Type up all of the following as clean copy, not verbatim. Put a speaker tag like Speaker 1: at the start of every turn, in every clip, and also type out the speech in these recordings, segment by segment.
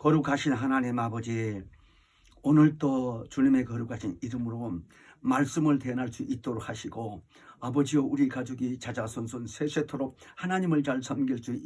Speaker 1: 거룩하신 하나님 아버지, 오늘도 주님의 거룩하신 이름으로 말씀을 대할 수 있도록 하시고, 아버지여, 우리 가족이 자자손손 세세토록 하나님을 잘 섬길 수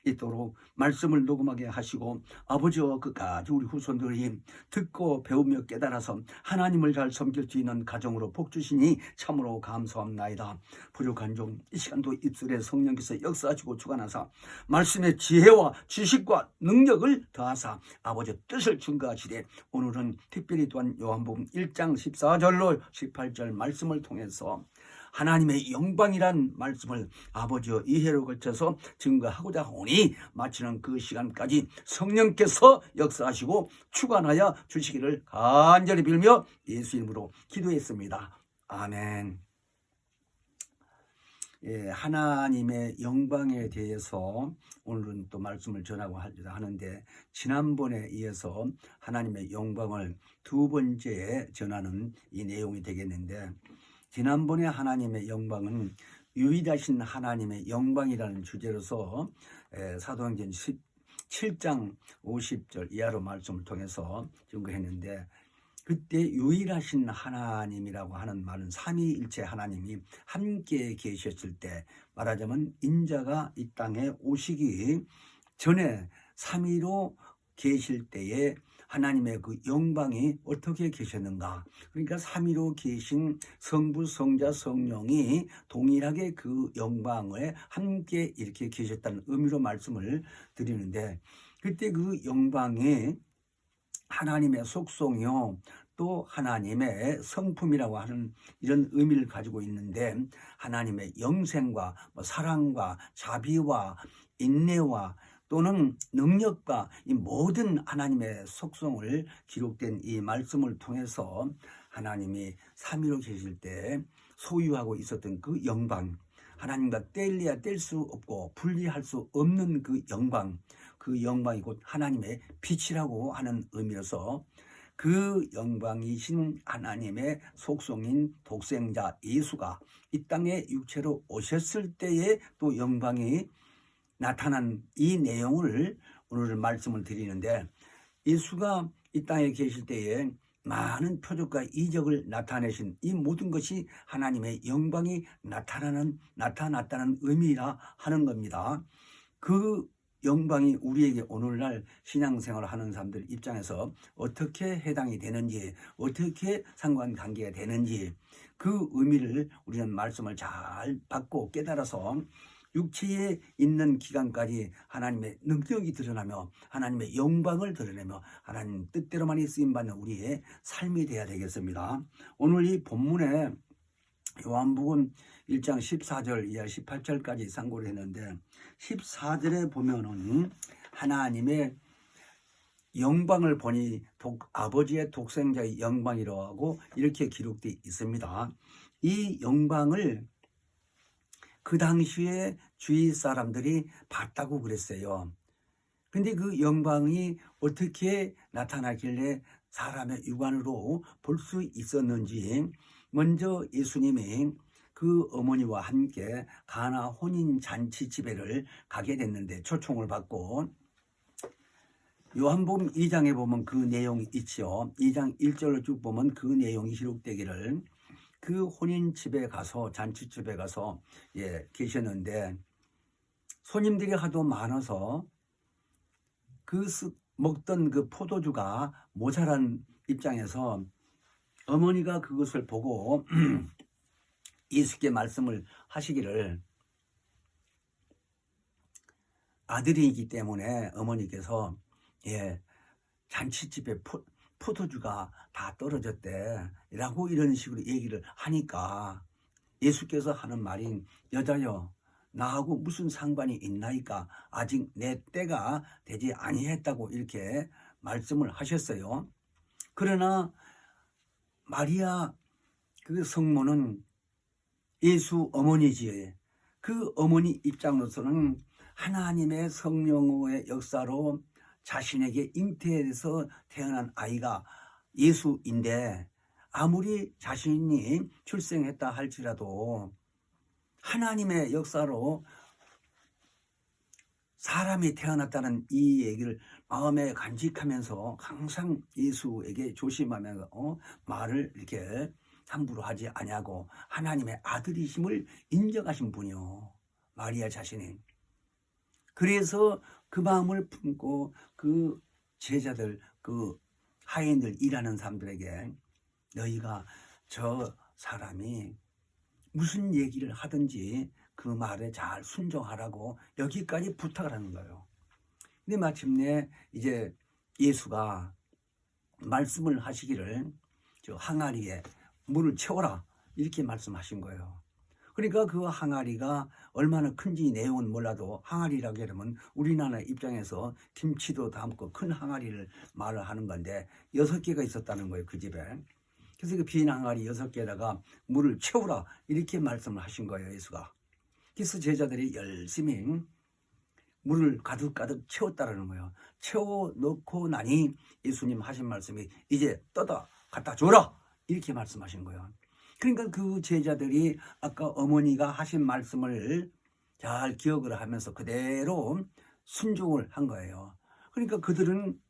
Speaker 1: 있도록 말씀을 녹음하게 하시고, 아버지여, 끝까지 우리 후손들이 듣고 배우며 깨달아서 하나님을 잘 섬길 수 있는 가정으로 복 주시니 참으로 감사합나이다. 부족한 종 이 시간도 입술에 성령께서 역사하시고 주관하사 말씀의 지혜와 지식과 능력을 더하사 아버지 뜻을 증거하시되, 오늘은 특별히 또한 요한복음 1장 14절로 18절 말씀을 통해서 하나님의 영광이란 말씀을 아버지여 이해로 걸쳐서 증거하고자 하오니, 마치는 그 시간까지 성령께서 역사하시고 주관하여 주시기를 간절히 빌며 예수 이름으로 기도했습니다. 아멘. 하나님의 영광에 대해서 오늘은 또 말씀을 전하고 하는데, 지난번에 이어서 하나님의 영광을 두 번째 전하는 이 내용이 되겠는데, 지난번에 하나님의 영광은 유일하신 하나님의 영광이라는 주제로서 사도행전 17장 50절 이하로 말씀을 통해서 증거했는데, 그때 유일하신 하나님이라고 하는 말은 삼위일체 하나님이 함께 계셨을 때, 말하자면 인자가 이 땅에 오시기 전에 삼위로 계실 때에 하나님의 그 영광이 어떻게 계셨는가. 그러니까 삼위로 계신 성부, 성자, 성령이 동일하게 그 영광에 함께 이렇게 계셨다는 의미로 말씀을 드리는데, 그때 그 영광이 하나님의 속성이요, 또 하나님의 성품이라고 하는 이런 의미를 가지고 있는데, 하나님의 영생과 사랑과 자비와 인내와 또는 능력과 이 모든 하나님의 속성을 기록된 이 말씀을 통해서 하나님이 삼위로 계실 때 소유하고 있었던 그 영광, 하나님과 뗄래야 뗄 수 없고 분리할 수 없는 그 영광, 그 영광이 곧 하나님의 빛이라고 하는 의미로서, 그 영광이신 하나님의 속성인 독생자 예수가 이 땅에 육체로 오셨을 때에 또 영광이 나타난 이 내용을 오늘 말씀을 드리는데, 예수가 이 땅에 계실 때에 많은 표적과 이적을 나타내신 이 모든 것이 하나님의 영광이 나타났다는 의미라 하는 겁니다. 그 영광이 우리에게 오늘날 신앙생활을 하는 사람들 입장에서 어떻게 해당이 되는지, 어떻게 상관관계가 되는지, 그 의미를 우리는 말씀을 잘 받고 깨달아서 육체에 있는 기간까지 하나님의 능력이 드러나며 하나님의 영광을 드러내며 하나님 뜻대로만이 쓰임받는 우리의 삶이 되어야 되겠습니다. 오늘 이 본문에 요한복음 1장 14절 이하 18절까지 상고를 했는데, 14절에 보면은 하나님의 영광을 보니 아버지의 독생자의 영광이라고 이렇게 기록되어 있습니다. 이 영광을 그 당시에 주위 사람들이 봤다고 그랬어요. 근데 그 영광이 어떻게 나타나길래 사람의 육안으로 볼 수 있었는지, 먼저 예수님이 그 어머니와 함께 가나 혼인 잔치 집회를 가게 됐는데, 초청을 받고, 요한복음 2장에 보면 그 내용이 있죠. 2장 1절로 쭉 보면 그 내용이 기록되기를, 그 혼인 집에 가서, 잔치집에 가서 계셨는데, 손님들이 하도 많아서 그 먹던 그 포도주가 모자란 입장에서 어머니가 그것을 보고 예수께 말씀을 하시기를, 아들이기 때문에 어머니께서 잔치집에 포도주가 다 떨어졌대 라고 이런 식으로 얘기를 하니까, 예수께서 하는 말인, 여자여, 나하고 무슨 상관이 있나이까? 아직 내 때가 되지 아니했다고 이렇게 말씀을 하셨어요. 그러나 마리아 그 성모는 예수 어머니지. 그 어머니 입장으로서는 하나님의 성령의 역사로 자신에게 잉태해서 태어난 아이가 예수인데, 아무리 자신이 출생했다 할지라도 하나님의 역사로 사람이 태어났다는 이 얘기를 마음에 간직하면서 항상 예수에게 조심하면서 말을 이렇게 함부로 하지 아니하고 하나님의 아들이심을 인정하신 분이요, 마리아 자신이. 그래서 그 마음을 품고 그 제자들, 그 하인들, 일하는 사람들에게 너희가 저 사람이 무슨 얘기를 하든지 그 말에 잘 순종하라고 여기까지 부탁을 하는 거예요. 근데 마침내 이제 예수가 말씀을 하시기를 저 항아리에 물을 채워라 이렇게 말씀하신 거예요. 그러니까 그 항아리가 얼마나 큰지 내용은 몰라도 항아리라고 하면 우리나라 입장에서 김치도 담고 큰 항아리를 말을 하는 건데 6개가 있었다는 거예요, 그 집에. 그래서 그 빈 항아리 6개에다가 물을 채우라 이렇게 말씀을 하신 거예요, 예수가. 그래서 제자들이 열심히 물을 가득가득 채웠다라는 거예요. 채워 넣고 나니 예수님 하신 말씀이 이제 떠다 갖다 줘라 이렇게 말씀하신 거예요. 그러니까 그 제자들이 아까 어머니가 하신 말씀을 잘 기억을 하면서 그대로 순종을 한 거예요. 그러니까 그들은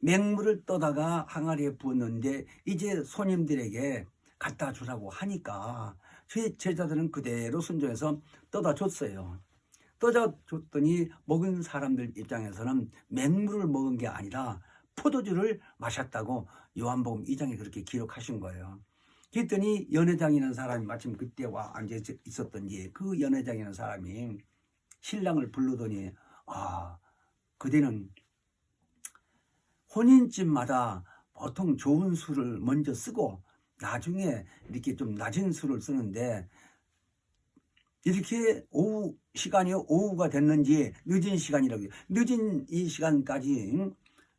Speaker 1: 맹물을 떠다가 항아리에 부었는데 이제 손님들에게 갖다 주라고 하니까 제자들은 그대로 순종해서 떠다 줬어요. 떠다 줬더니 먹은 사람들 입장에서는 맹물을 먹은 게 아니라 포도주를 마셨다고 요한복음 2장에 그렇게 기록하신 거예요. 그랬더니 연회장이라는 사람이 마침 그때 와 앉아 있었던지 그 연회장이라는 사람이 신랑을 부르더니 그대는 혼인집마다 보통 좋은 술을 먼저 쓰고 나중에 이렇게 좀 낮은 술을 쓰는데 이렇게 시간이 오후가 됐는지 늦은 시간이라고 늦은 이 시간까지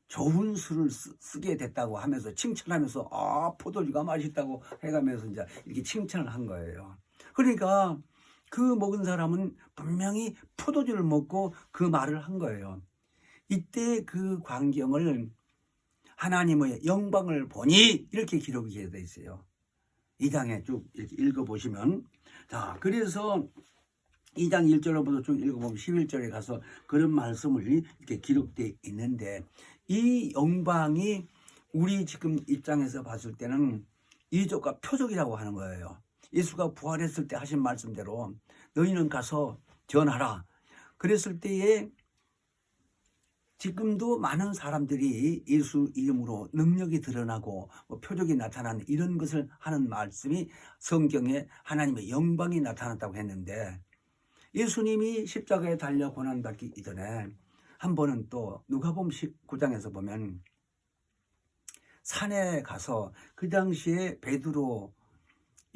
Speaker 1: 좋은 술을 쓰게 됐다고 하면서 칭찬하면서 포도주가 맛있다고 해가면서 이제 이렇게 칭찬을 한 거예요. 그러니까 그 먹은 사람은 분명히 포도주를 먹고 그 말을 한 거예요. 이때 그 광경을 하나님의 영광을 보니 이렇게 기록이 되어 있어요. 이 장에 쭉 이렇게 읽어보시면 자, 그래서 2장 1절로부터 쭉 읽어보면 11절에 가서 그런 말씀을 이렇게 기록되어 있는데 이 영광이 우리 지금 입장에서 봤을 때는 이적과 표적이라고 하는 거예요. 예수가 부활했을 때 하신 말씀대로 너희는 가서 전하라. 그랬을 때에 지금도 많은 사람들이 예수 이름으로 능력이 드러나고 표적이 나타나는 이런 것을 하는 말씀이 성경에 하나님의 영광이 나타났다고 했는데 예수님이 십자가에 달려 고난받기 이전에 한 번은 또 누가복음 19장에서 보면 산에 가서 그 당시에 베드로,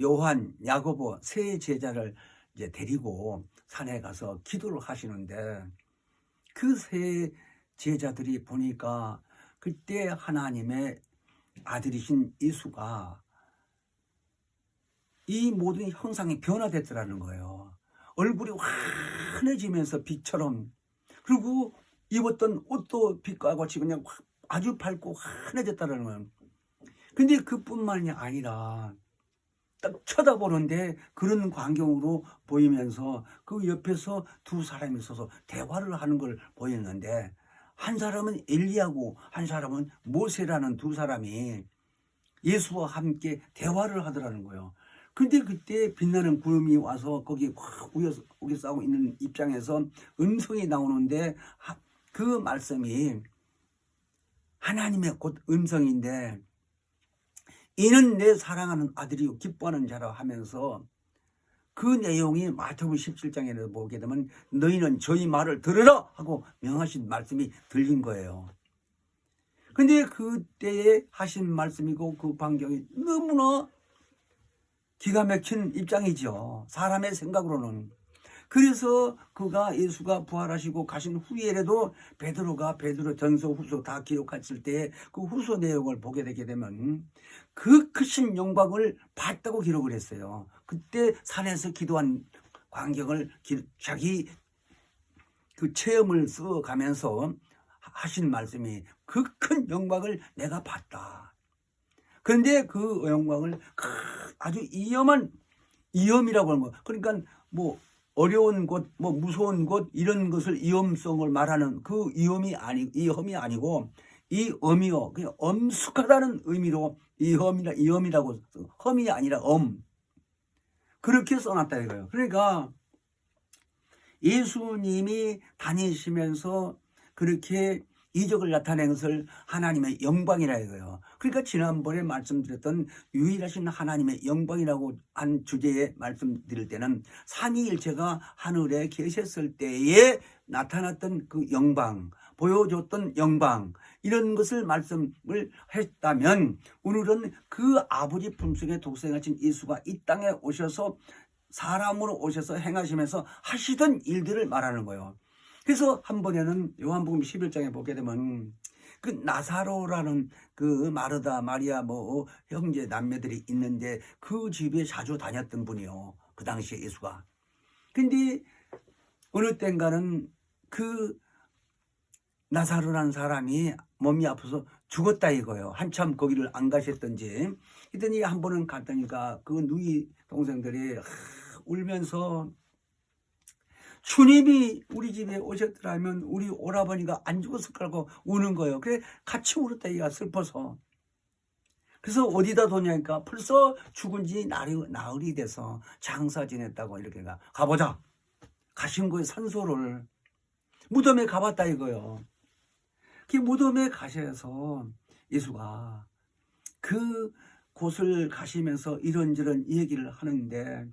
Speaker 1: 요한, 야고보 세 제자를 이제 데리고 산에 가서 기도를 하시는데 그 세 제자들이 보니까 그때 하나님의 아들이신 예수가 이 모든 형상이 변화됐더라는 거예요. 얼굴이 환해지면서 빛처럼, 그리고 입었던 옷도 빛과 같이 그냥 아주 밝고 환해졌다는 거예요. 근데 그뿐만이 아니라 딱 쳐다보는데 그런 광경으로 보이면서 그 옆에서 두 사람이 있어서 대화를 하는 걸 보였는데 한 사람은 엘리야고 한 사람은 모세라는 두 사람이 예수와 함께 대화를 하더라는 거예요. 근데 그때 빛나는 구름이 와서 거기에 확 우겨 싸고 있는 입장에서 음성이 나오는데 그 말씀이 하나님의 곧 음성인데 이는 내 사랑하는 아들이요 기뻐하는 자라 하면서 그 내용이 마태복음 17장에 보게 되면 너희는 저희 말을 들으라 하고 명하신 말씀이 들린 거예요. 근데 그때에 하신 말씀이고 그 광경이 너무나 기가 막힌 입장이죠. 사람의 생각으로는. 그래서 예수가 부활하시고 가신 후에라도 베드로 전서 후서 다 기록했을 때 그 후서 내용을 보게 되게 되면 그 크신 영광을 봤다고 기록을 했어요. 그때 산에서 기도한 광경을 자기 그 체험을 써가면서 하신 말씀이 그 큰 영광을 내가 봤다. 그런데 그 영광을 아주 이엄이라고 하는 거예요. 그러니까 뭐 어려운 곳, 뭐 무서운 곳 이런 것을 위험성을 말하는 그 위험이 아니고 이 엄이요 그냥 엄숙하다는 의미로 위험이라고 험이 아니라 그렇게 써놨다 이거예요. 그러니까 예수님이 다니시면서 그렇게 이적을 나타낸 것을 하나님의 영광이라 이거예요. 그러니까 지난번에 말씀드렸던 유일하신 하나님의 영광이라고 한 주제에 말씀드릴 때는 삼위일체가 하늘에 계셨을 때에 나타났던 그 영광, 보여줬던 영광 이런 것을 말씀을 했다면 오늘은 그 아버지 품속에 독생하신 예수가 이 땅에 오셔서 사람으로 오셔서 행하시면서 하시던 일들을 말하는 거예요. 그래서 한 번에는 요한복음 11장에 보게 되면 그 나사로라는 그 마르다 마리아 뭐 형제 남매들이 있는데 그 집에 자주 다녔던 분이요. 그 당시에 예수가. 근데 어느 땐가는 그 나사로라는 사람이 몸이 아파서 죽었다 이거예요. 한참 거기를 안 가셨던지. 그랬더니 한 번은 갔다니까 그 누이 동생들이 울면서 주님이 우리 집에 오셨더라면 우리 오라버니가 안 죽었을 거라고 우는 거예요. 그래 같이 울었다 이가 슬퍼서. 그래서 어디다 뒀냐니까 벌써 죽은 지 나흘이 돼서 장사 지냈다고 이렇게 가보자. 가신 거예요. 산소를. 무덤에 가봤다 이거예요. 그 무덤에 가셔서 예수가 그 곳을 가시면서 이런저런 얘기를 하는데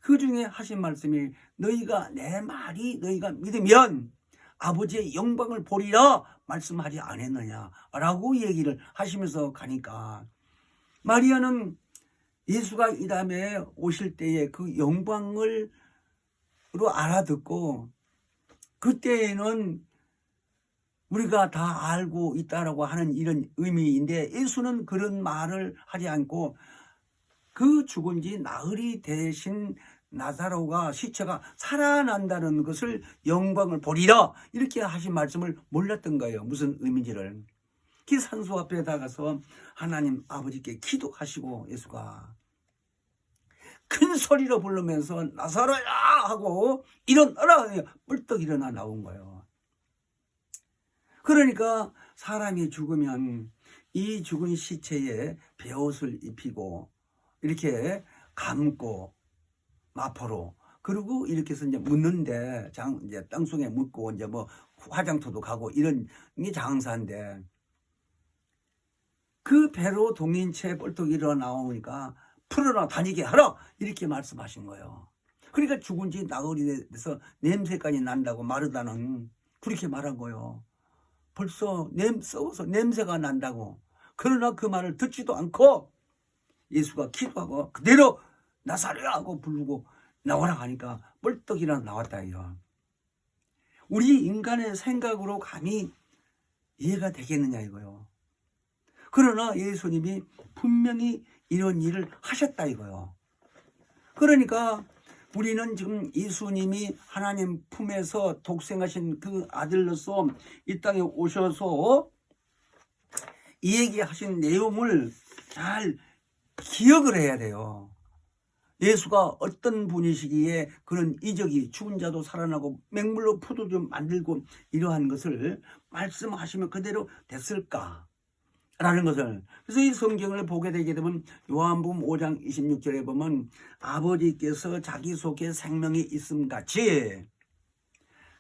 Speaker 1: 그 중에 하신 말씀이 너희가 내 말이 너희가 믿으면 아버지의 영광을 보리라 말씀하지 않았느냐라고 얘기를 하시면서 가니까 마리아는 예수가 이 다음에 오실 때에 그 영광을 알아듣고 그때에는 우리가 다 알고 있다라고 하는 이런 의미인데 예수는 그런 말을 하지 않고 그 죽은 지 나흘이 되신 나사로가 시체가 살아난다는 것을 영광을 보리라 이렇게 하신 말씀을 몰랐던 거예요. 무슨 의미인지를. 그 산소 앞에 다가서 하나님 아버지께 기도하시고 예수가 큰 소리로 부르면서 나사로야 하고 일어나라 뿔떡 일어나 나온 거예요. 그러니까 사람이 죽으면 이 죽은 시체에 베옷을 입히고 이렇게 감고 마포로 그리고 이렇게 해서 이제 묻는데 이제 땅속에 묻고 이제 뭐 화장터도 가고 이런 게 장사인데 그 배로 동인 채 뻘떡 일어나 나오니까 풀어나 다니게 하라 이렇게 말씀하신 거예요. 그러니까 죽은 지 나흘이 돼서 냄새까지 난다고 마르다는 그렇게 말한 거예요. 벌써 썩어서 냄새가 난다고. 그러나 그 말을 듣지도 않고 예수가 기도하고 그대로 나사로야 하고 부르고 나오라 하니까 뻘떡 일어나 나왔다 이거. 우리 인간의 생각으로 감히 이해가 되겠느냐 이거요. 그러나 예수님이 분명히 이런 일을 하셨다 이거요. 그러니까 우리는 지금 예수님이 하나님 품에서 독생하신 그 아들로서 이 땅에 오셔서 이 얘기하신 내용을 잘 기억을 해야 돼요. 예수가 어떤 분이시기에 그런 이적이 죽은 자도 살아나고 맹물로 포도주 만들고 이러한 것을 말씀하시면 그대로 됐을까? 라는 것을. 그래서 이 성경을 보게 되게 되면 요한복음 5장 26절에 보면 아버지께서 자기 속에 생명이 있음 같이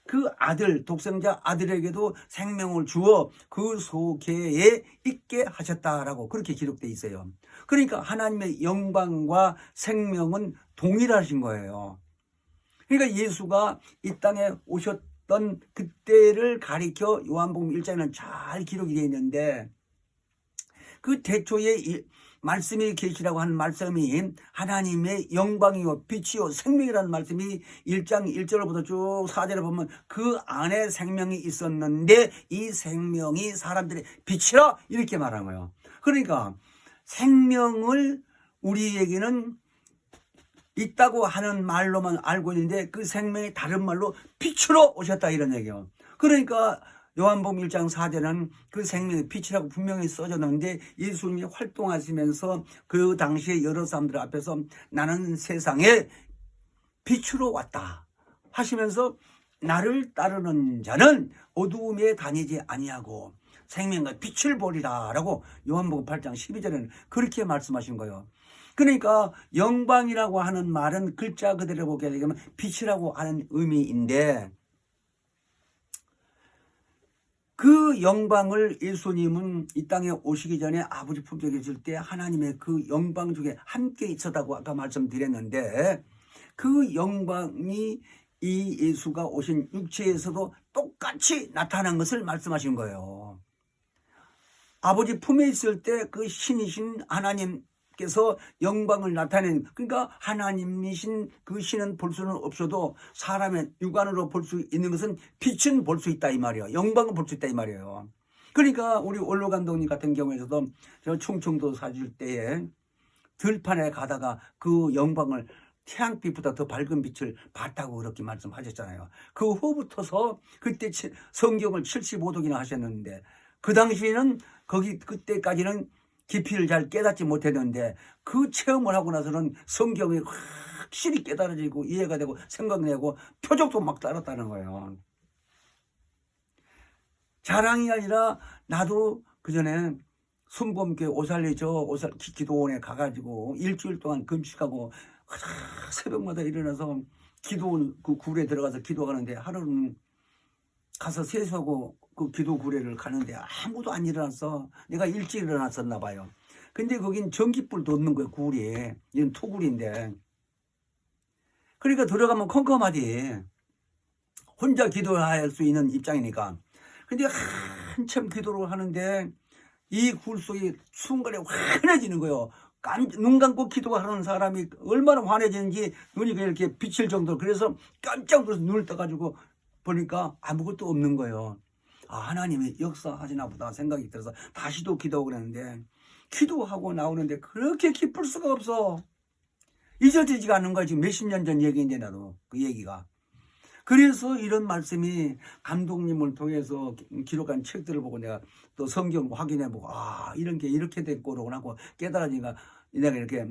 Speaker 1: 그 아들 독생자 아들에게도 생명을 주어 그 속에 있게 하셨다라고 그렇게 기록되어 있어요. 그러니까 하나님의 영광과 생명은 동일하신 거예요. 그러니까 예수가 이 땅에 오셨던 그때를 가리켜 요한복음 1장에는 잘 기록이 되어 있는데 그 태초에 말씀이 계시라고 하는 말씀이 하나님의 영광이요 빛이요 생명이라는 말씀이 1장 1절부터 쭉 4절에 보면 그 안에 생명이 있었는데 이 생명이 사람들의 빛이라 이렇게 말한 거예요. 그러니까 생명을 우리에게는 있다고 하는 말로만 알고 있는데 그 생명이 다른 말로 빛으로 오셨다 이런 얘기예요. 그러니까 요한복음 1장 4절은 그 생명의 빛이라고 분명히 써졌는데 예수님이 활동하시면서 그 당시에 여러 사람들 앞에서 나는 세상에 빛으로 왔다. 하시면서 나를 따르는 자는 어두움에 다니지 아니하고 생명과 빛을 보리라라고 요한복음 8장 12절에는 그렇게 말씀하신 거예요. 그러니까 영광이라고 하는 말은 글자 그대로 보게 되면 빛이라고 하는 의미인데, 그 영광을 예수님은 이 땅에 오시기 전에 아버지 품속에 계실 때 하나님의 그 영광 중에 함께 있었다고 아까 말씀드렸는데, 그 영광이 이 예수가 오신 육체에서도 똑같이 나타난 것을 말씀하신 거예요. 아버지 품에 있을 때 그 신이신 하나님께서 영광을 나타낸, 그러니까 하나님이신 그 신은 볼 수는 없어도 사람의 육안으로 볼 수 있는 것은 빛은 볼 수 있다 이 말이에요. 영광은 볼 수 있다 이 말이에요. 그러니까 우리 원로 감독님 같은 경우에서도 저 충청도 사실 때에 들판에 가다가 그 영광을 태양빛보다 더 밝은 빛을 봤다고 그렇게 말씀하셨잖아요. 그 후부터서 그때 성경을 75독이나 하셨는데, 그 당시에는 그때까지는 깊이를 잘 깨닫지 못했는데, 그 체험을 하고 나서는 성경이 확실히 깨달아지고 이해가 되고 생각내고 표적도 막 따랐다는 거예요. 자랑이 아니라 나도 그전에 순범교회 오살리 기도원에 가가지고 일주일 동안 금식하고 새벽마다 일어나서 그 굴에 들어가서 기도하는데, 하루는 가서 세수하고 그 기도 구례를 가는데 아무도 안 일어났어. 내가 일찍 일어났었나 봐요. 근데 거긴 전기불도 없는 거예요. 굴이. 이건 토굴인데. 그러니까 들어가면 컴컴하지. 혼자 기도할 수 있는 입장이니까. 근데 한참 기도를 하는데 이 굴 속이 순간에 환해지는 거예요. 눈 감고 기도하는 사람이 얼마나 환해지는지 눈이 이렇게 비칠 정도로. 그래서 깜짝 놀라서 눈을 떠가지고 보니까 아무것도 없는 거예요. 아, 하나님이 역사하시나 보다 생각이 들어서 다시 또 기도하고 그랬는데, 기도하고 나오는데 그렇게 기쁠 수가 없어. 잊어지지가 않는 거야. 지금 몇십 년 전 얘기인데 나도 그 얘기가. 그래서 이런 말씀이 감독님을 통해서 기록한 책들을 보고 내가 또 성경 확인해보고, 아, 이런 게 이렇게 됐구나 하고 깨달으니까 내가 이렇게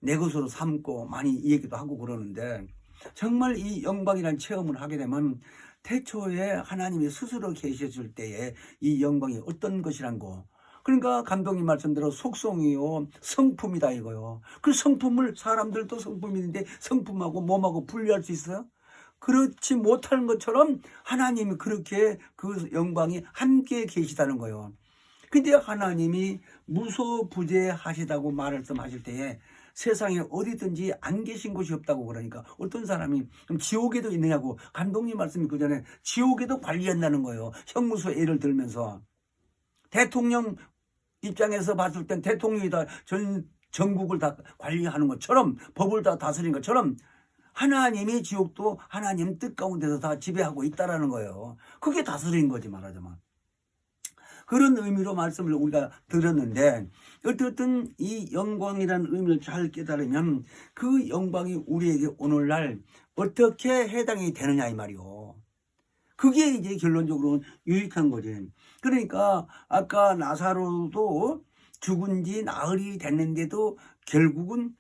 Speaker 1: 내 것으로 삼고 많이 이 얘기도 하고 그러는데, 정말 이 영광이라는 체험을 하게 되면 태초에 하나님이 스스로 계셨을 때에 이 영광이 어떤 것이란 거. 그러니까 감독님 말씀대로 속성이요 성품이다 이거요. 그 성품을 사람들도 성품인데 성품하고 몸하고 분리할 수 있어요? 그렇지 못하는 것처럼 하나님이 그렇게 그 영광이 함께 계시다는 거예요. 근데 하나님이 무소부재하시다고 말씀하실 때에 세상에 어디든지 안 계신 곳이 없다고, 그러니까 어떤 사람이 그럼 지옥에도 있느냐고, 감독님 말씀이 그 전에 지옥에도 관리한다는 거예요. 형무소 예를 들면서 대통령 입장에서 봤을 땐 대통령이 다 전국을 다 관리하는 것처럼, 법을 다 다스리는 것처럼 하나님이 지옥도 하나님 뜻 가운데서 다 지배하고 있다라는 거예요. 그게 다스리는 거지 말하자면. 그런 의미로 말씀을 우리가 들었는데, 어쨌든 이 영광이라는 의미를 잘 깨달으면 그 영광이 우리에게 오늘날 어떻게 해당이 되느냐 이 말이요. 그게 이제 결론적으로 유익한 거지. 그러니까 아까 나사로도 죽은 지 나흘이 됐는데도 결국은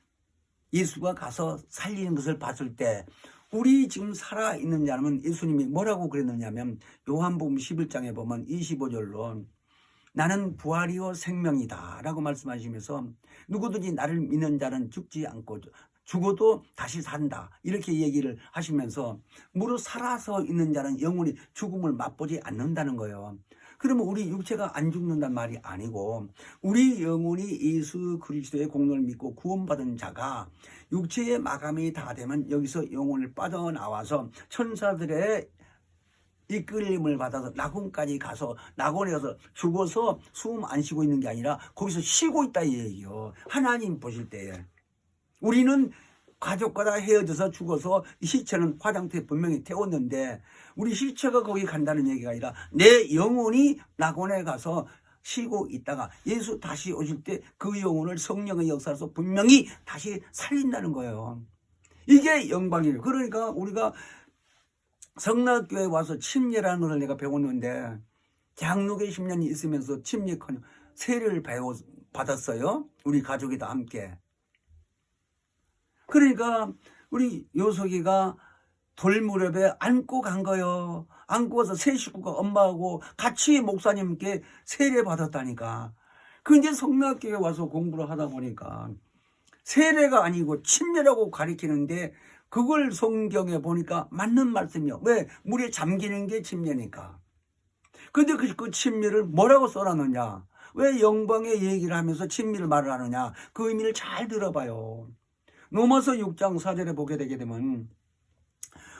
Speaker 1: 예수가 가서 살리는 것을 봤을 때, 우리 지금 살아있는 자는 예수님이 뭐라고 그랬느냐면 요한복음 11장에 보면 25절로 나는 부활이요 생명이다 라고 말씀하시면서, 누구든지 나를 믿는 자는 죽지 않고 죽어도 다시 산다 이렇게 얘기를 하시면서, 무릇 살아서 있는 자는 영원히 죽음을 맛보지 않는다는 거예요. 그러면 우리 육체가 안 죽는단 말이 아니고, 우리 영혼이 예수 그리스도의 공로를 믿고 구원받은 자가 육체의 마감이 다 되면 여기서 영혼을 빠져나와서 천사들의 이끌림을 받아서 낙원까지 가서, 낙원에 가서 죽어서 숨 안 쉬고 있는 게 아니라 거기서 쉬고 있다 이 얘기요. 하나님 보실 때에 우리는 가족과 다 헤어져서 죽어서 시체는 화장터에 분명히 태웠는데, 우리 시체가 거기 간다는 얘기가 아니라 내 영혼이 낙원에 가서 쉬고 있다가 예수 다시 오실 때 그 영혼을 성령의 역사로서 분명히 다시 살린다는 거예요. 이게 영광이에요. 그러니까 우리가 성락교회에 와서 침례라는 것을 내가 배웠는데, 장로교 10년이 있으면서 침례커녕 세례를 받았어요. 우리 가족이 다 함께. 그러니까 우리 요석이가 돌 무렵에 안고 간 거요. 안고 가서 세 식구가 엄마하고 같이 목사님께 세례 받았다니까. 그 이제 성락교에 와서 공부를 하다 보니까 세례가 아니고 침례라고 가리키는데 그걸 성경에 보니까 맞는 말씀이요. 왜? 물에 잠기는 게 침례니까. 근데 그 침례를 뭐라고 써놨느냐? 왜 영광의 얘기를 하면서 침례를 말을 하느냐? 그 의미를 잘 들어봐요. 로마서 6장 4절에 보게 되게 되면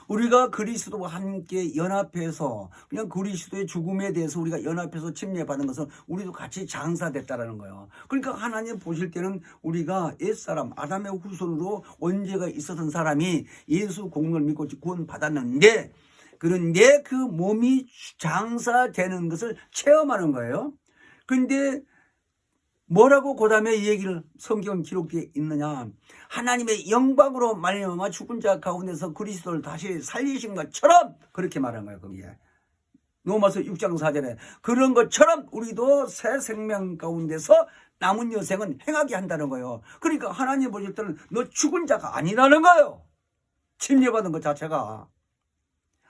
Speaker 1: 우리가 그리스도와 함께 연합해서 그냥 그리스도의 죽음에 대해서 우리가 연합해서 침례받은 것은 우리도 같이 장사됐다라는 거예요. 그러니까 하나님 보실 때는 우리가 옛사람 아담의 후손으로 원죄가 있었던 사람이 예수 공로를 믿고 구원받았는데 그런데 그 몸이 장사되는 것을 체험하는 거예요. 근데 뭐라고 그 다음에 이 얘기를 성경 기록되어 있느냐? 하나님의 영광으로 말미암아 죽은 자 가운데서 그리스도를 다시 살리신 것처럼 그렇게 말한 거예요. 거기에 로마서 6장 4절에 그런 것처럼 우리도 새 생명 가운데서 남은 여생은 행하게 한다는 거예요. 그러니까 하나님 보실 때는 너 죽은 자가 아니라는 거예요. 침례받은 것 자체가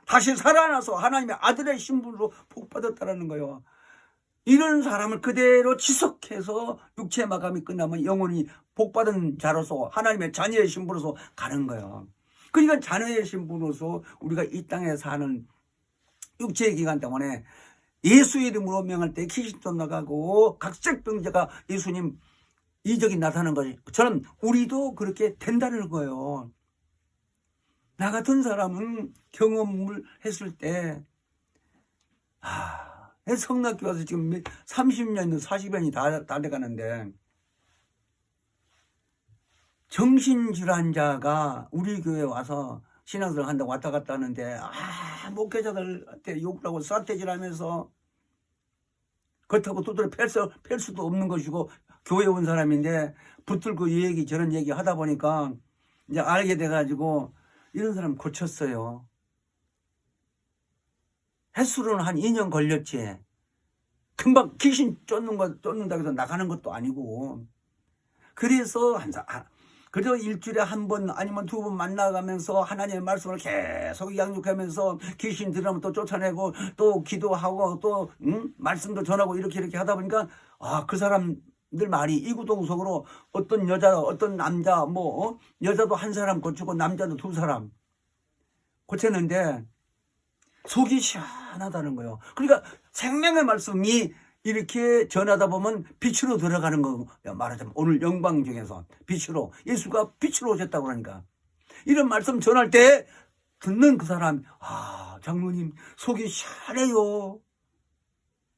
Speaker 1: 다시 살아나서 하나님의 아들의 신분으로 복받았다는 거예요. 이런 사람을 그대로 지속해서 육체 마감이 끝나면 영원히 복받은 자로서 하나님의 자녀의 신분으로서 가는 거예요. 그러니까 자녀의 신분으로서 우리가 이 땅에 사는 육체의 기간 동안에 예수 이름으로 명할 때 귀신도 나가고 각색병자가 예수님 이적이 나타나는 것처럼 우리도 그렇게 된다는 거예요. 나 같은 사람은 경험을 했을 때 성락교 와서 지금 30년, 40년이 다 돼가는데 정신질환자가 우리 교회에 와서 신앙생활 한다고 왔다 갔다 하는데 목회자들한테 욕을 하고 삿대질하면서 그렇다고 두드려 팰 수도 없는 것이고 교회에 온 사람인데 붙들고 이 얘기 저런 얘기 하다 보니까 이제 알게 돼가지고 이런 사람 고쳤어요. 횟수로는 한 2년 걸렸지. 금방 귀신 쫓는다고 해서 나가는 것도 아니고. 그래서 그래도 일주일에 한 번 아니면 두 번 만나가면서 하나님의 말씀을 계속 양육하면서 귀신 들어오면 또 쫓아내고 또 기도하고 또 말씀도 전하고 이렇게 하다 보니까 그 사람들 말이 이구동성으로 어떤 여자 어떤 남자 여자도 한 사람 고치고 남자도 두 사람 고쳤는데 속이 시원하다는 거예요. 그러니까 생명의 말씀이 이렇게 전하다 보면 빛으로 들어가는 거 말하자면 오늘 영광 중에서 빛으로 예수가 빛으로 오셨다고 그러니까 이런 말씀 전할 때 듣는 그 사람 장로님 속이 시원해요.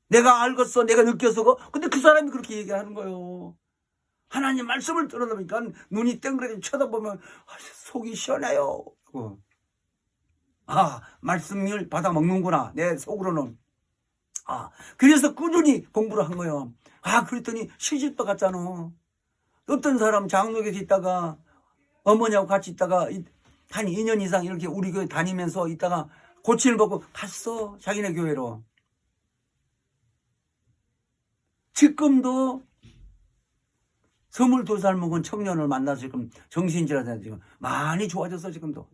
Speaker 1: 내가 알겠어. 내가 느꼈어. 근데 그 사람이 그렇게 얘기하는 거예요. 하나님 말씀을 들어다 보니까 눈이 땡그랗게 쳐다보면 속이 시원해요. 말씀을 받아 먹는구나. 내 속으로는. 그래서 꾸준히 공부를 한 거예요. 그랬더니 시집도 갔잖아. 어떤 사람 장로교에서 있다가 어머니하고 같이 있다가 한 2년 이상 이렇게 우리 교회 다니면서 있다가 고침을 받고 갔어. 자기네 교회로. 지금도 22살 먹은 청년을 만나서 지금 정신질환자 지금 많이 좋아졌어. 지금도.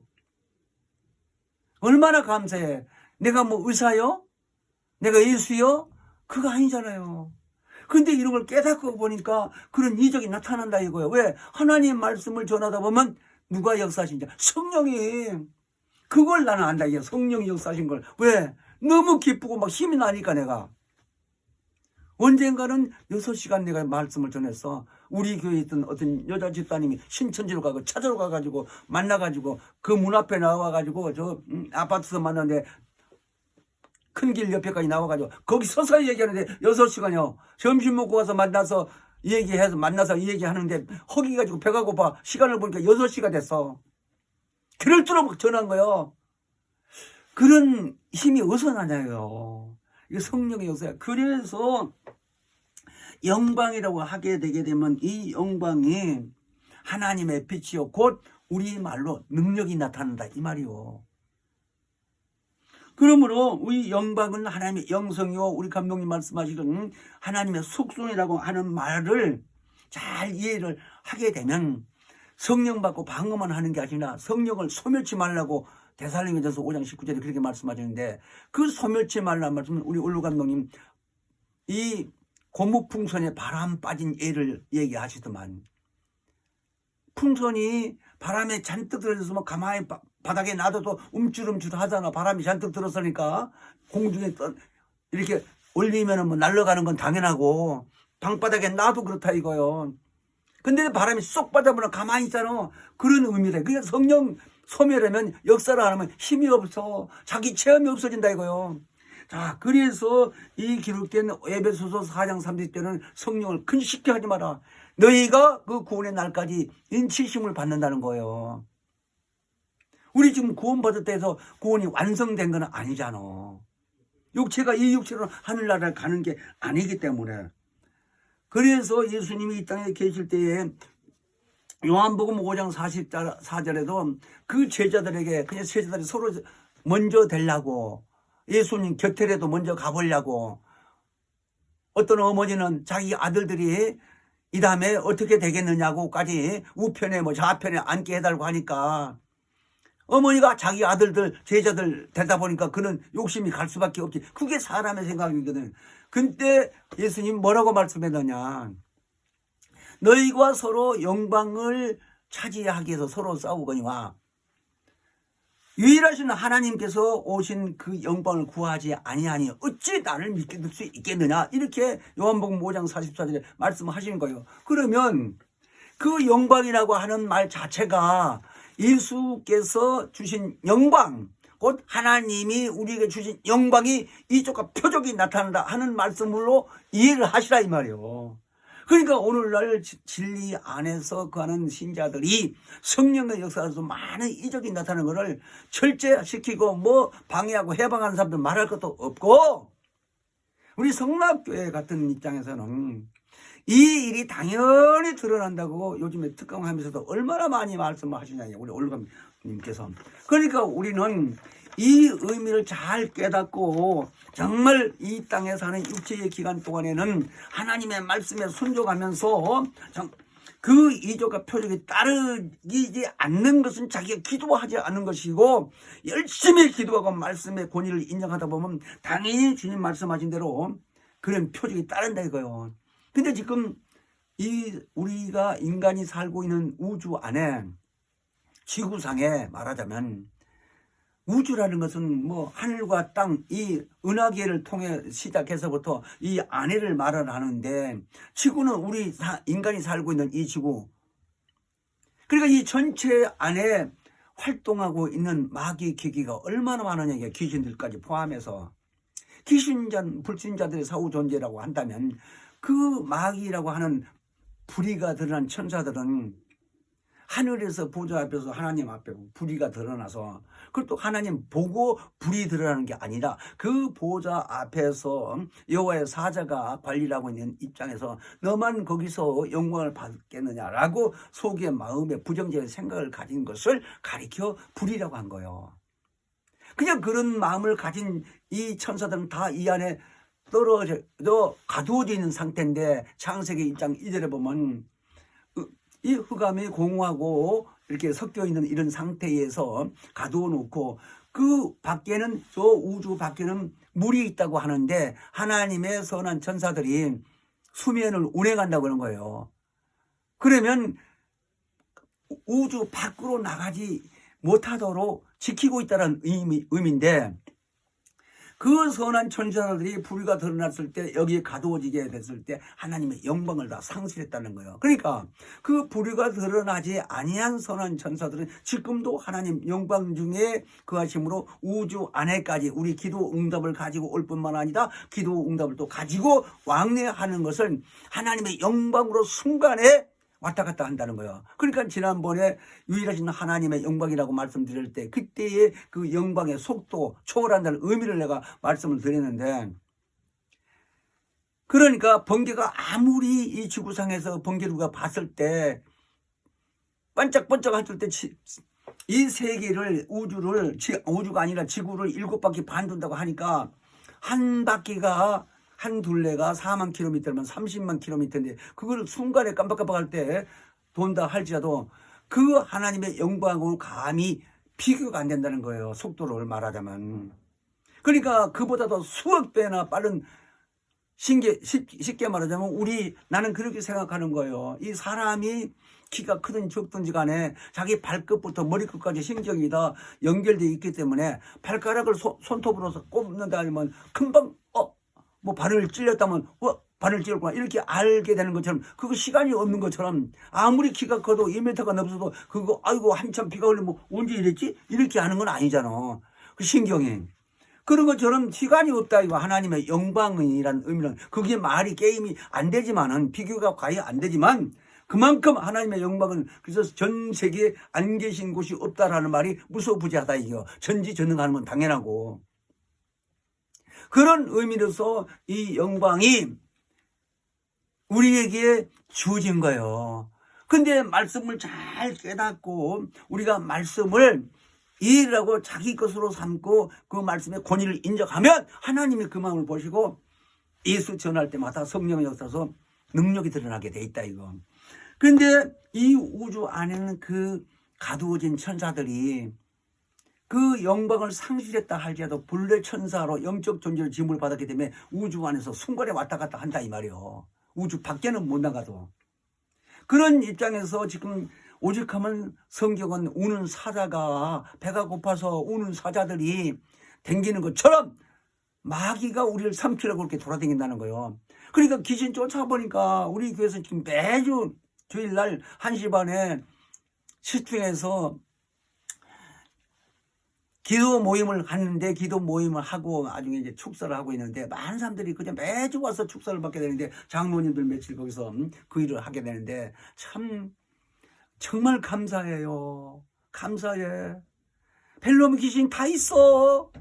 Speaker 1: 얼마나 감사해. 내가 의사요? 내가 예수요? 그거 아니잖아요. 근데 이런 걸 깨닫고 보니까 그런 이적이 나타난다 이거예요. 왜? 하나님 말씀을 전하다 보면 누가 역사하신지 성령이 그걸 나는 안다 이게 성령이 역사하신 걸. 왜? 너무 기쁘고 막 힘이 나니까 내가 언젠가는 6시간 내가 말씀을 전했어. 우리 교회에 있던 어떤 여자 집사님이 신천지로 가고 찾으러 가가지고 만나가지고 그 문 앞에 나와가지고 저 아파트에서 만났는데 큰 길 옆에까지 나와가지고 거기 서서 얘기하는데 6시간이요. 점심 먹고 와서 만나서 만나서 얘기하는데 허기 가지고 배가 고파 시간을 보니까 6시가 됐어. 그럴 줄은 막 전한 거예요. 그런 힘이 어디서 나냐요. 이게 성령의 역사야. 그래서 영광이라고 하게 되게 되면 이 영광이 하나님의 빛이요 곧 우리말로 능력이 나타난다 이 말이요. 그러므로 우리 영광은 하나님의 영성이요 우리 감독님 말씀하시던 하나님의 속성이라고 하는 말을 잘 이해를 하게 되면 성령 받고 방언만 하는 게 아니라 성령을 소멸치 말라고 데살로니가전서 5장 19절에 그렇게 말씀하셨는데 그 소멸치 말라는 말씀은 우리 원로 감독님 이 고무풍선에 바람 빠진 애를 얘기하시더만 풍선이 바람에 잔뜩 들어져서 뭐 가만히 바닥에 놔둬도 움찔움찔 하잖아. 바람이 잔뜩 들었으니까 공중에 이렇게 올리면 뭐 날아가는 건 당연하고 방바닥에 놔도 그렇다 이거요. 근데 바람이 쏙 받아보면 가만히 있잖아. 그런 의미다. 그러니까 성령 소멸하면 역사를 안 하면 힘이 없어. 자기 체험이 없어진다 이거요. 자, 그래서 이 기록된 에베소서 4장 30절은 성령을 근식케 하지 마라. 너희가 그 구원의 날까지 인치심을 받는다는 거예요. 우리 지금 구원받았다 해서 구원이 완성된 건 아니잖아. 육체가 이 육체로 하늘나라를 가는 게 아니기 때문에. 그래서 예수님이 이 땅에 계실 때에 요한복음 5장 44절에도 그 제자들에게 그냥 제자들이 서로 먼저 되려고 예수님 곁에라도 먼저 가보려고 어떤 어머니는 자기 아들들이 이 다음에 어떻게 되겠느냐고까지 우편에 뭐 좌편에 앉게 해달라고 하니까 어머니가 자기 아들들 제자들 되다 보니까 그는 욕심이 갈 수밖에 없지. 그게 사람의 생각이거든. 근데 예수님 뭐라고 말씀했느냐. 너희가 서로 영광을 차지하기 위해서 서로 싸우거니와 유일하신 하나님께서 오신 그 영광을 구하지 아니하니 어찌 나를 믿을 수 있겠느냐. 이렇게 요한복음 5장 44절에 말씀하시는 거예요. 그러면 그 영광이라고 하는 말 자체가 예수께서 주신 영광, 곧 하나님이 우리에게 주신 영광이 이쪽과 표적이 나타난다 하는 말씀으로 이해를 하시라 이 말이에요. 그러니까 오늘날 진리 안에서 거하는 신자들이 성령의 역사에서 많은 이적이 나타나는 것을 철제시키고 뭐 방해하고 해방하는 사람들 말할 것도 없고 우리 성락교회 같은 입장에서는 이 일이 당연히 드러난다고 요즘에 특강하면서도 얼마나 많이 말씀을 하시냐고요. 우리 올감님께서. 그러니까 우리는 이 의미를 잘 깨닫고 정말 이 땅에 사는 육체의 기간 동안에는 하나님의 말씀에 순종하면서 그 이적과 표적이 따르지 않는 것은 자기가 기도하지 않는 것이고 열심히 기도하고 말씀의 권위를 인정하다 보면 당연히 주님 말씀하신 대로 그런 표적이 따른다 이거예요. 근데 지금 우리가 인간이 살고 있는 우주 안에 지구상에 말하자면 우주라는 것은 뭐 하늘과 땅 이 은하계를 통해 시작해서부터 이 안에를 말하는데 지구는 우리 인간이 살고 있는 이 지구 그러니까 이 전체 안에 활동하고 있는 마귀 기기가 얼마나 많으냐 귀신들까지 포함해서 불신자들의 사후 존재라고 한다면 그 마귀라고 하는 불의가 드러난 천사들은 하늘에서 보좌 앞에서 하나님 앞에 불의가 드러나서 그것도 하나님 보고 불이 드러나는 게 아니라 그 보좌 앞에서 여호와의 사자가 관리를 하고 있는 입장에서 너만 거기서 영광을 받겠느냐라고 속의 마음에 부정적인 생각을 가진 것을 가리켜 불이라고 한 거예요. 그냥 그런 마음을 가진 이 천사들은 다 이 안에 떨어져 가두어져 있는 상태인데 창세기 1장 2절에 보면 이 흑암이 공허하고 이렇게 섞여 있는 이런 상태에서 가두어 놓고 그 밖에는 저 우주 밖에는 물이 있다고 하는데 하나님의 선한 천사들이 수면을 운행한다고 그런 거예요. 그러면 우주 밖으로 나가지 못하도록 지키고 있다는 의미인데 그 선한 천사들이 불의가 드러났을 때 여기에 가두어지게 됐을 때 하나님의 영광을 다 상실했다는 거예요. 그러니까 그 불의가 드러나지 아니한 선한 천사들은 지금도 하나님 영광 중에 그하심으로 우주 안에까지 우리 기도 응답을 가지고 올 뿐만 아니라 기도 응답을 또 가지고 왕래하는 것을 하나님의 영광으로 순간에 왔다 갔다 한다는 거예요. 그러니까 지난번에 유일하신 하나님의 영광이라고 말씀드릴 때 그때의 그 영광의 속도 초월한다는 의미를 내가 말씀을 드렸는데 그러니까 번개가 아무리 이 지구상에서 번개를 우리가 봤을 때 반짝반짝 했을 때 이 세계를 우주가 아니라 지구를 7바퀴 반 돈다고 하니까 한 바퀴가 한 둘레가 4만 킬로미터면 30만 킬로미터인데 그걸 순간에 깜빡깜빡할 때 돈다 할지라도 그 하나님의 영광을 감히 비교가 안 된다는 거예요. 속도를 말하자면. 그러니까 그보다도 수억 배나 빠른 쉽게 말하자면 나는 그렇게 생각하는 거예요. 이 사람이 키가 크든 적든지 간에 자기 발끝부터 머리끝까지 신경이 다 연결되어 있기 때문에 발가락을 손톱으로 꼽는다 하면 금방 뭐 발을 찔렸다면 발을 찔렸구나 이렇게 알게 되는 것처럼, 그거 시간이 없는 것처럼, 아무리 키가 커도 2m가 넘어서도 그거 아이고 한참 비가 흘리면 언제 이랬지? 이렇게 하는 건 아니잖아. 그 신경이. 그런 것처럼 시간이 없다 이거. 하나님의 영광이라는 의미는, 그게 말이 게임이 안 되지만은, 비교가 과연 안 되지만, 그만큼 하나님의 영광은, 그래서 전 세계에 안 계신 곳이 없다라는 말이 무소부지하다 이거. 전지전능하는 건 당연하고. 그런 의미로서 이 영광이 우리에게 주어진 거예요. 근데 말씀을 잘 깨닫고 우리가 말씀을 이해라고 자기 것으로 삼고 그 말씀의 권위를 인정하면 하나님이 그 마음을 보시고 예수 전할 때마다 성령의 역사서 능력이 드러나게 돼 있다 이거. 그런데 이 우주 안에는 그 가두어진 천사들이 그 영광을 상실했다 할지라도 본래 천사로 영적 존재로 지음을 받았기 때문에 우주 안에서 순간에 왔다 갔다 한다 이 말이요. 우주 밖에는 못 나가도. 그런 입장에서 지금 오직하면 성경은 우는 사자가, 배가 고파서 우는 사자들이 댕기는 것처럼 마귀가 우리를 삼키려고 그렇게 돌아다닌다는 거예요. 그러니까 귀신 쫓아보니까 우리 교회에서 지금 매주 주일날 1시 반에 시중에서 기도 모임을 갔는데, 기도 모임을 하고 나중에 이제 축사를 하고 있는데, 많은 사람들이 그냥 매주 와서 축사를 받게 되는데, 장로님들 며칠 거기서 그 일을 하게 되는데, 참 정말 감사해요. 감사해. 벨놈 귀신 다 있어.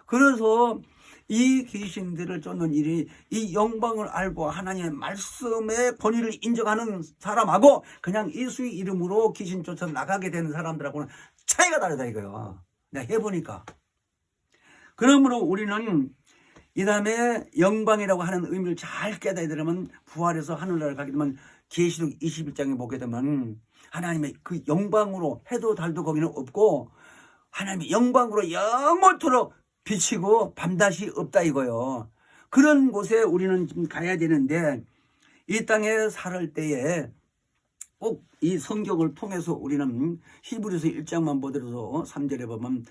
Speaker 1: 그래서 이 귀신들을 쫓는 일이, 이 영광을 알고 하나님의 말씀의 권위를 인정하는 사람하고 그냥 예수의 이름으로 귀신 쫓아 나가게 되는 사람들하고는 차이가 다르다 이거요. 내가 해보니까. 그러므로 우리는 이 다음에 영광이라고 하는 의미를 잘 깨달아야 되려면, 부활해서 하늘나라를 가게 되면 계시록 21장에 보게 되면 하나님의 그 영광으로, 해도 달도 거기는 없고 하나님의 영광으로 영원토록 비치고 밤낮이 없다 이거요. 그런 곳에 우리는 지금 가야 되는데, 이 땅에 살 때에 꼭 이 성경을 통해서 우리는 히브리서 1장만 보더라도 3절에 보면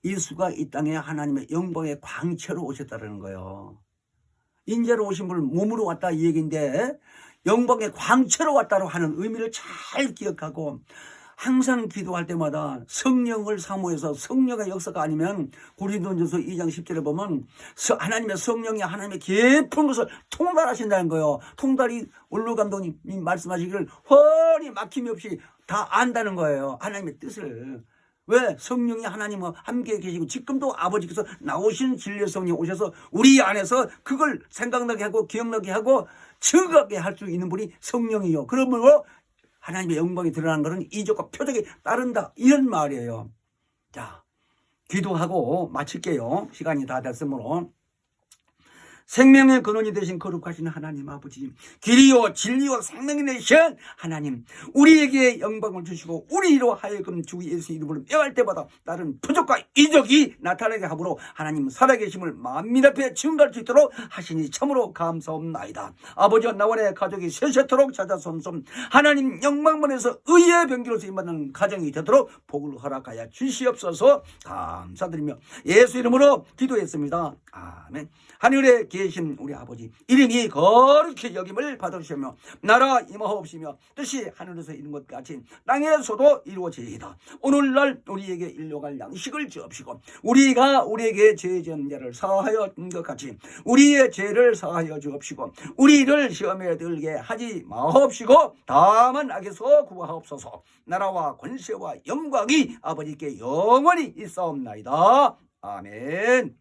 Speaker 1: 예수가 이 땅에 하나님의 영광의 광채로 오셨다는 거예요. 인자로 오신 분을 몸으로 왔다 이 얘기인데, 영광의 광채로 왔다고 하는 의미를 잘 기억하고 항상 기도할 때마다 성령을 사모해서, 성령의 역사가 아니면 고린도전서 2장 10절에 보면 하나님의 성령이 하나님의 깊은 것을 통달하신다는 거예요. 통달이 올로 감독님이 말씀하시기를 훤히 막힘이 없이 다 안다는 거예요. 하나님의 뜻을. 왜? 성령이 하나님과 함께 계시고 지금도 아버지께서 나오신 진리의 성령이 오셔서 우리 안에서 그걸 생각나게 하고 기억나게 하고 증거하게 할 수 있는 분이 성령이요. 그러므로 하나님의 영광이 드러나는 것은 이적과 표적이 따른다 이런 말이에요. 자, 기도하고 마칠게요. 시간이 다 됐으므로. 생명의 근원이 되신 거룩하신 하나님 아버지, 길이요 진리요 생명이 되신 하나님, 우리에게 영광을 주시고 우리로 하여금 주 예수 이름으로 명할 때마다 다른 표적과 이적이 나타나게 하므로 하나님 살아계심을 만민 앞에 증거할 수 있도록 하시니 참으로 감사옵나이다. 아버지와 나와 내 가족이 세세토록 찾아섬 하나님 영광문에서 의의 병기로서 임받는 가정이 되도록 복을 허락하여 주시옵소서. 감사드리며 예수 이름으로 기도했습니다. 아멘. 하늘에 계신 우리 아버지, 이름이 거룩히 여김을 받으시며 나라 임하옵시며 뜻이 하늘에서 이룬 것 같이 땅에서도 이루어지이다. 오늘날 우리에게 일용할 양식을 주옵시고 우리가 우리에게 죄 지은 자를 사하여 준 것 같이 우리의 죄를 사하여 주옵시고 우리를 시험에 들게 하지 마옵시고 다만 악에서 구하옵소서. 나라와 권세와 영광이 아버지께 영원히 있사옵나이다. 아멘.